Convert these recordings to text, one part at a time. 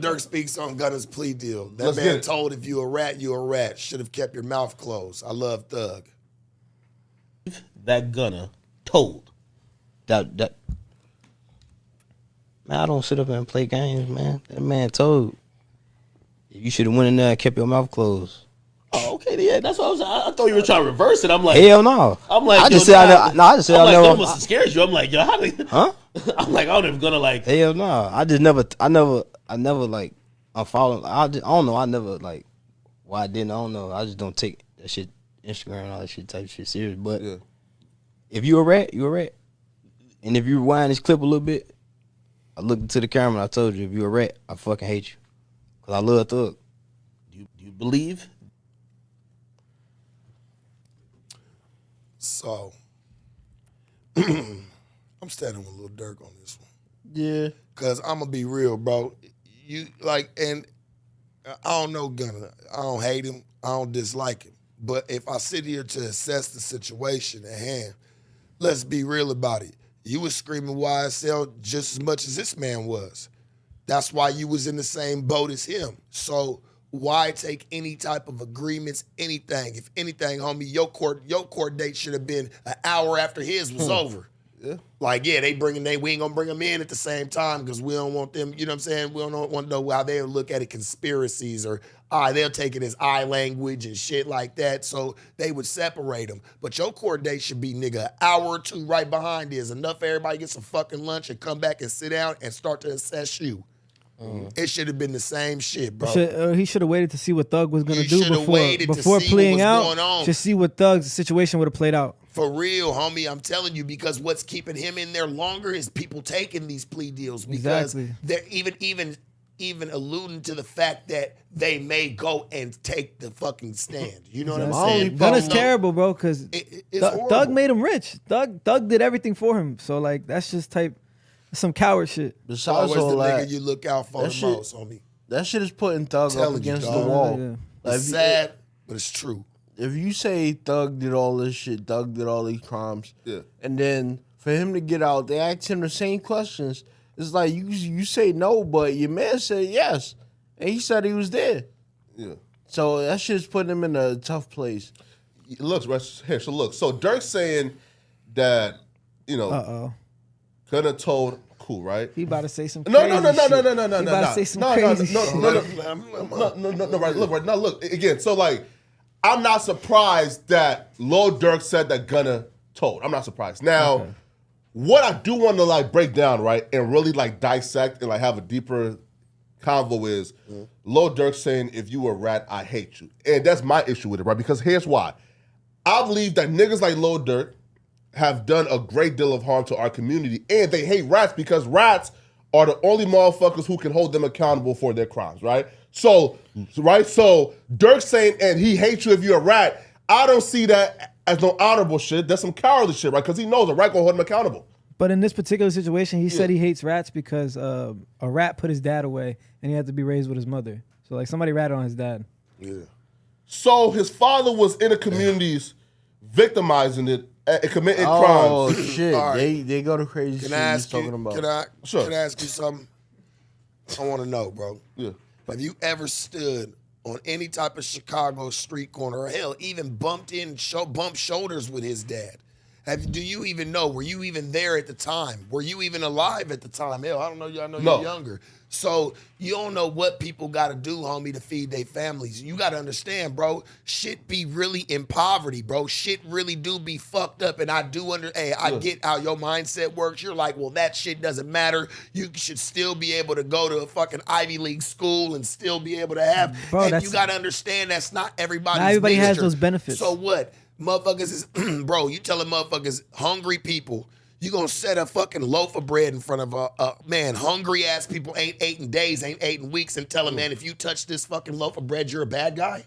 Durk speaks on Gunna's plea deal. That man told if you a rat, you a rat. Should have kept your mouth closed. I love Thug. That Gunna told. That man, I don't sit up and play games, man. That man told. You should have went in there and kept your mouth closed. Oh, okay, yeah, that's what I was. I thought you were trying to reverse it. I'm like, hell no. I'm like, I just said, I just said, I'm I like, never. that must scares you. I'm like, yo, how did? Huh? I'm like, I'm never gonna like. Hell no. I never like. I follow. I don't know. I never like. Why I didn't? I don't know. I just don't take that shit, Instagram and all that shit type shit serious. But if you a rat, you a rat. And if you rewind this clip a little bit, I looked into the camera and I told you, if you a rat, I fucking hate you. Cause I love Thug. Do you believe? So, I'm standing with Lil Durk on this one. Yeah. Cause I'm gonna be real, bro. You like, and I don't know Gunna. I don't hate him. I don't dislike him. But if I sit here to assess the situation at hand, let's be real about it. You was screaming YSL just as much as this man was. That's why you was in the same boat as him. So why take any type of agreements, anything? If anything, homie, your court date should have been an hour after his was over. Yeah. Like, yeah, we ain't gonna bring them in at the same time because we don't want them, you know what I'm saying? We don't want to know how they'll look at it, conspiracies, or they'll take it as eye language and shit like that. So they would separate them. But your court date should be, nigga, an hour or two right behind is enough for everybody to get some fucking lunch and come back and sit down and start to assess you. It should have been the same shit, bro. He should have waited to see what Thug was gonna do to before see pleading what was out. going on. To see what Thug's situation would have played out. For real, homie, I'm telling you, because what's keeping him in there longer is people taking these plea deals because they're even alluding to the fact that they may go and take the fucking stand. You know what I'm saying? Gunna's terrible, bro, because horrible. Thug made him rich. Thug did everything for him. So like that's just some coward shit. Besides all the nigga you look out for the most, homie. That shit is putting Thug up against the wall. Yeah. Like, it's sad, but it's true. If you say Thug did all this shit, Thug did all these crimes, and then for him to get out, they ask him the same questions. It's like you say no, but your man said yes, and he said he was there. Yeah. So that shit's putting him in a tough place. Look, here. So look. So Durk's saying that Gunna told cool, right? He about to say some no. He about to say some crazy shit. No, right. Look again. So like, I'm not surprised that Lil Durk said that Gunna told. I'm not surprised. Now, what I do want to like break down, right, and really like dissect and like have a deeper convo is Lil Durk saying, "If you a rat, I hate you," and that's my issue with it, right? Because here's why: I believe that niggas like Lil Durk have done a great deal of harm to our community, and they hate rats because rats are the only motherfuckers who can hold them accountable for their crimes, right? So Durk saying, and he hates you if you're a rat, I don't see that as no honorable shit. That's some cowardly shit, right? Because he knows a rat gonna hold him accountable. But in this particular situation, he said he hates rats because a rat put his dad away and he had to be raised with his mother. So like somebody ratted on his dad. Yeah. So his father was in the communities victimizing it, committing crimes. Oh shit! Right. They go to crazy shit he's talking about. Can I ask you something? I want to know, bro. Yeah. Have you ever stood on any type of Chicago street corner, or hell, even bumped shoulders with his dad? Do you even know? Were you even there at the time? Were you even alive at the time? Hell, I don't know. I know you're younger. So you don't know what people got to do, homie, to feed their families. You got to understand, bro, shit be really in poverty, bro. Shit really do be fucked up. And I do I get how your mindset works. You're like, well, that shit doesn't matter. You should still be able to go to a fucking Ivy League school and still be able to have. Bro, and you got to understand that's not everybody's Not everybody has nature. those benefits. So what? Motherfuckers is, bro, you telling motherfuckers, hungry people, you gonna set a fucking loaf of bread in front of a man, hungry ass people ain't ate in days, ain't ate in weeks, and tell them, man, if you touch this fucking loaf of bread, you're a bad guy?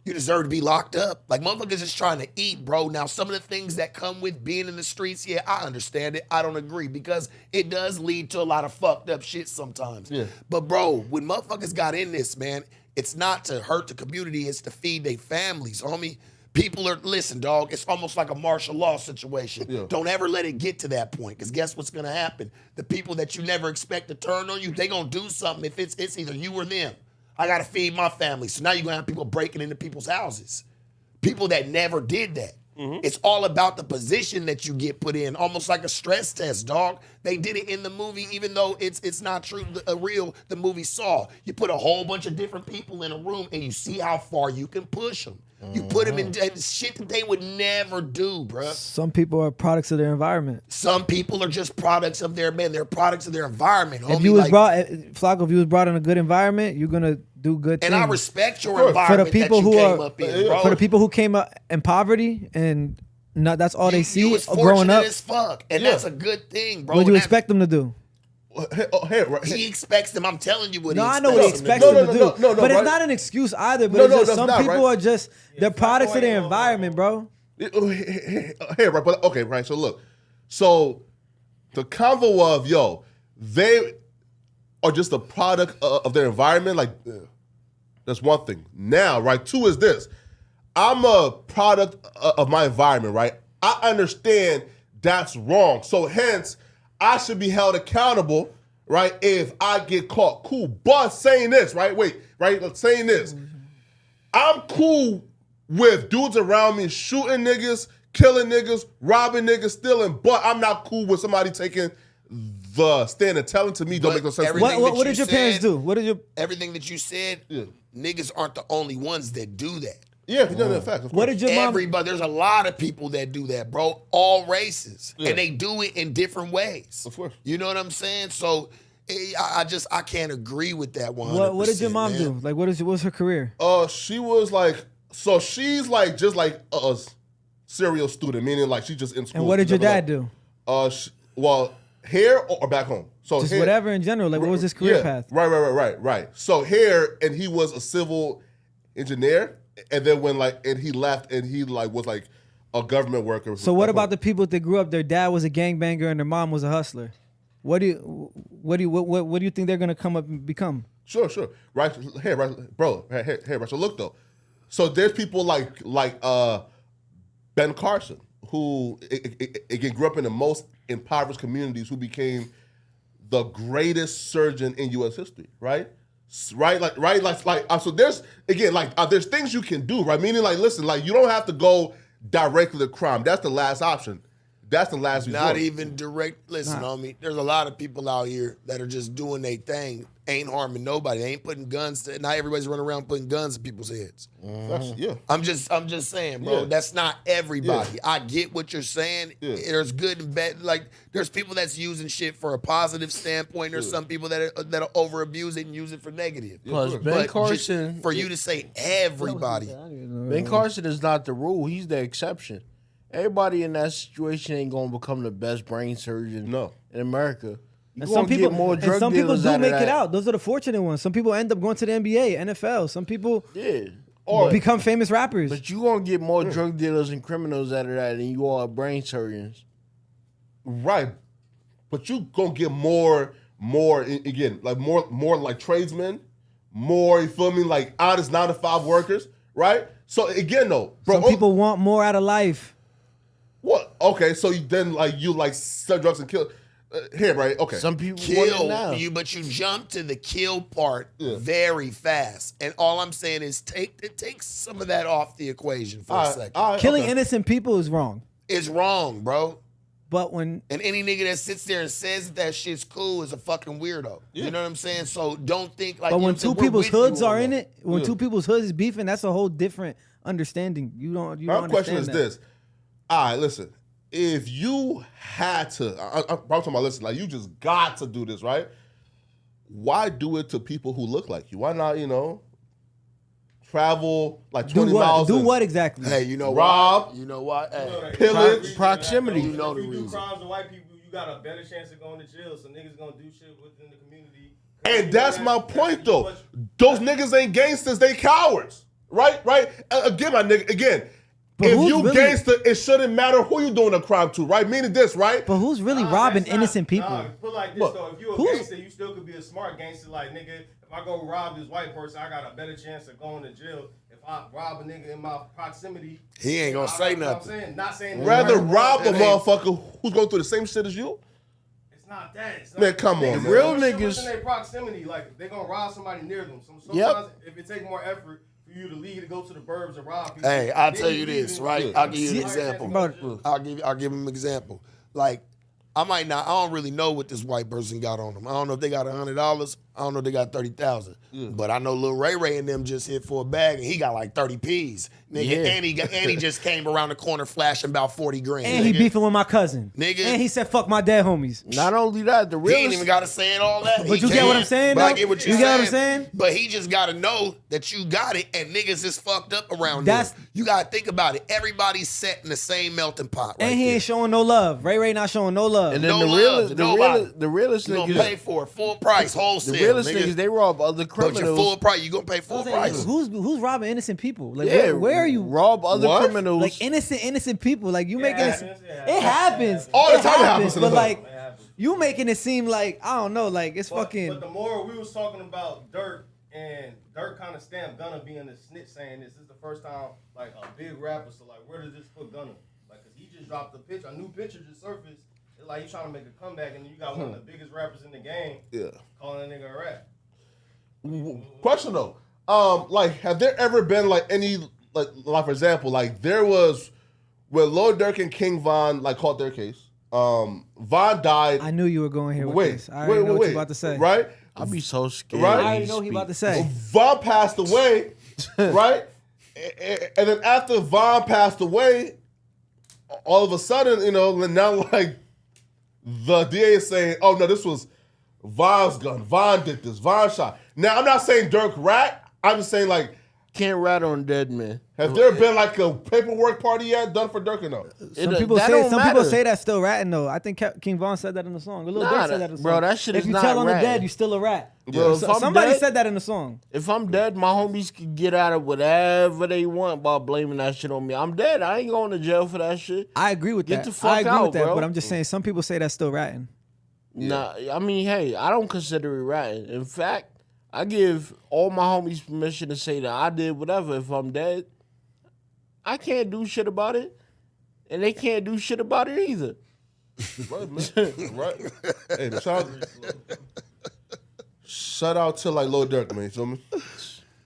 You deserve to be locked up. Like, motherfuckers is trying to eat, bro. Now, some of the things that come with being in the streets, yeah, I understand it. I don't agree because it does lead to a lot of fucked up shit sometimes. Yeah. But, bro, when motherfuckers got in this, man, it's not to hurt the community, it's to feed their families, homie. Listen, dog, it's almost like a martial law situation. Yeah. Don't ever let it get to that point, because guess what's going to happen? The people that you never expect to turn on you, they going to do something if it's either you or them. I got to feed my family. So now you're going to have people breaking into people's houses. People that never did that. It's all about the position that you get put in, almost like a stress test, dog. They did it in the movie, even though it's not true, the movie Saw. You put a whole bunch of different people in a room and you see how far you can push them. You put them in shit that they would never do, bruh. Some people are products of their environment. Some people are just products of their man. They're products of their environment. If homie. you was Like, brought, Flacco, if you was brought in a good environment, you're gonna do good things. and I respect your environment people that you who came are- up in, bro. For the people who came up in poverty and that's all they you see was growing fortunate up, as fuck, and Yeah. that's a good thing, bro. what do you And expect them to do? He expects them. I'm telling you what No, he I expects know what he them to expects do. them to do. no, But it's right? not an excuse either. But No, it's no, just that's some not, people right? are just, they're products of their environment, bro. Here, right? But okay, right. So look, so the convo of they are just a product of their environment. Like that's one thing. Now, right? Two is this: I'm a product of my environment, right? I understand that's wrong. So hence, I should be held accountable, right? If I get caught, cool. But saying this, right? Wait, right? Saying this, I'm cool with dudes around me shooting niggas, killing niggas, robbing niggas, stealing, but I'm not cool with somebody taking the stand and telling to me don't But make no sense. everything What that did you your parents said- do? What did your Everything that you said, niggas aren't the only ones that do that. Yeah, no, facts. Of what course. did your mom? Everybody, there's a lot of people that do that, bro. All races, and they do it in different ways. Of course. You know what I'm saying? So, I can't agree with that 100%. What did your mom man. do? Like, what's her career? She was like, so she's like just like a serial student, meaning like she's just in school. And what did She your never, dad do? Well, here or back home. So Just here- whatever in general. Like, what was his career path? Right. So here, and he was a civil engineer, and then and he left, and he was like a government worker. So what about the people that grew up? Their dad was a gangbanger and their mom was a hustler. What do you think they're gonna come up and become? Sure. Right here, right, bro. Here, right. So look though. So there's people like Ben Carson, who again grew up in the most impoverished communities, who became the greatest surgeon in U.S. history, right? So there's there's things you can do, right? Meaning, like, listen, like you don't have to go directly to crime. That's the last option. That's the last resort. Not even direct. Listen, homie, there's a lot of people out here that are just doing their thing, ain't harming nobody. They ain't putting guns. Not everybody's running around putting guns in people's heads. Yeah. I'm just saying, bro. Yeah. That's not everybody. Yeah. I get what you're saying. Yeah. There's good and bad. Like there's people that's using shit for a positive standpoint. There's some people that over abuse it and use it for negative. Plus, sure. Ben But Carson, just for you to say everybody, Ben Carson is not the rule. He's the exception. Everybody in that situation ain't gonna become the best brain surgeon in America. You And some gonna people, get more drug and some people dealers do out of make it that. out. Those are the fortunate ones. Some people end up going to the NBA, NFL. Some people Yeah. become famous rappers. But you gonna get more drug dealers and criminals out of that than you are brain surgeons. Right. But you gonna get more again, like more like tradesmen, more, you feel me, like honest 9-to-5 workers, right? So again though, bro, Some people want more out of life. what? Okay, so you sell drugs and kill here, right? Okay. Some people want it kill now. you, but you jump to the kill part very fast. And all I'm saying is take some of that off the equation for a second. Killing innocent people is wrong. It's wrong, bro. But when And any nigga that sits there and says that shit's cool is a fucking weirdo. You know what I'm saying? So don't think like. but you when know, two we're people's with you hoods on are in that. it, when two people's hoods is beefing, that's a whole different understanding. You don't My question understand is that. this. All right, listen. If you had to, I'm talking about, listen, like you just got to do this, right? Why do it to people who look like you? Why not, travel like 20 Do what? miles? Do and what exactly? Hey, you know Rob. what? You know what? Hey, Pillage. Proximity. You know the If you do reason. crimes to white people, you got a better chance of going to jail. So niggas gonna do shit within the community. And that's my point, though. Those niggas ain't gangsters, they cowards. Right? Again, my nigga, again, But if who's you really- gangster, it shouldn't matter who you doing a crime to, right? Meaning this, right? But who's really robbing innocent people? Nah, put like this Look, though, if you a who's- gangster, you still could be a smart gangster. Like nigga, if I go rob this white person, I got a better chance of going to jail. If I rob a nigga in my proximity, He ain't gonna say you know what I'm nothing. saying? Not saying Rather right, rob a It ain't- motherfucker who's going through the same shit as you. It's not that. It's not Man, come on, niggas man. Real doing shit niggas- within their proximity. Like they gonna rob somebody near them. Sometimes Yep. if it take more effort for you to leave to go to the burbs and rob people. Hey, I'll then tell you leave this, it. right? I'll give you an See- example. Bro, I'll give him an example. Like, I don't really know what this white person got on them. I don't know if they got $100. I don't know if they got 30,000. But I know Lil Ray and them just hit for a bag and he got like 30 P's. Nigga, Yeah. and he just came around the corner flashing about 40 grand. And he nigga. beefing with my cousin. Nigga. And he said, fuck my dead homies. Not only that, the He real ain't even got to say it all that. But He you get what I'm can. saying, But I though? get what you're You get what I'm saying? But he just got to know that you got it and niggas is fucked up around That's- there. You got to think about it. Everybody's set in the same melting pot right And he there. ain't showing no love. Ray not showing no love. And then No the love to nobody. realest You gonna niggas, pay for it full price, wholesale. the realest nigga. niggas, they rob other But your criminals. full price, you gonna pay full price. Who's robbing innocent people? Like Yeah, where are you? rob other What? criminals? Like innocent people. Like you making it. happens, It happens. All the It time it happens to But them. like you making it seem like I don't know. Like it's But fucking. the more we was talking about Durk, and Durk kind of stamped Gunna being the snitch, saying this is the first time like a big rapper. So like, where does this put Gunna? Like, cause he just dropped a new picture just surfaced. It's like you trying to make a comeback, and then you got one of the biggest rappers in the game. Yeah. Calling a nigga a rat. Question though, like, have there ever been like any like for example, like there was when Lil Durk and King Von like caught their case. Von died. I knew you were going here with wait, this. I already know what you're about to say. Right? I'd be so scared. Right? when I he already know what he speak. about to say. Von passed away, right? And then after Von passed away, all of a sudden, you know, now like the DA is saying, "Oh no, this was Von's gun. Von did this. Von shot." Now I'm not saying Durk rat. I'm just saying like, Can't rat on dead man. have there been like a paperwork party yet done for Durk or no? Some It- people that say don't some people matter. say that's still ratting though. I think King Von said that in the song. Lil Nah, Durk said that in the song. bro, that shit if is you not tell on the ratting. dead, you still a rat. Bro, if I'm somebody dead- said that in the song. If I'm dead, my homies can get out of whatever they want by blaming that shit on me. I'm dead. I ain't going to jail for that shit. I agree with Get that. the fuck I agree out, with that, bro. but I'm just saying some people say that's still ratting. Nah, I mean, hey, I don't consider it ratting. In fact, I give all my homies permission to say that I did whatever. If I'm dead, I can't do shit about it, and they can't do shit about it either. Right, man. Right. Hey, shout out to like Lil Durk, man. You feel me?